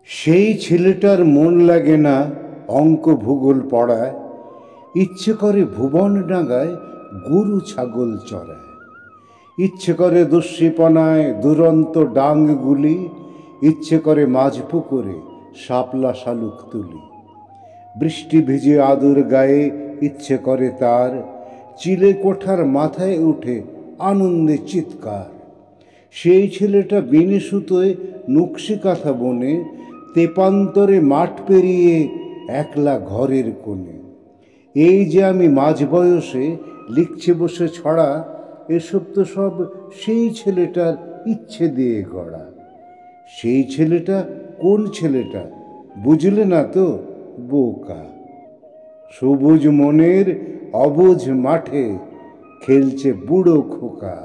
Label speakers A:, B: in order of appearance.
A: সেই ছেলেটার মন লাগে না অঙ্ক ভূগোল পড়ায়, ইচ্ছে করে ভুবন ডাঙায় গরু ছাগল চড়ায়। ইচ্ছে করে দস্যিপনায় দুরন্ত ডাংগুলি, ইচ্ছে করে মাঝ পুকুরে শাপলা শালুক তুলি। বৃষ্টি ভিজে আদুর গায়ে ইচ্ছে করে তার, চিলে কোঠার মাথায় উঠে আনন্দে চিৎকার। সেই ছেলেটা বিনে সুতোয় নকশি কাঁথা বনে, তেপান্তরে মাঠ পেরিয়ে একলা ঘরের কোণে। এই যে আমি মাঝ বয়সে লিখছে বসে ছড়া, এসব তো সব সেই ছেলেটার ইচ্ছে দিয়ে গড়া। সেই ছেলেটা কোন ছেলেটা বুঝলে না তো? বোকা। সবুজ মনের অবুঝ মাঠে খেলছে বুড়ো খোকা।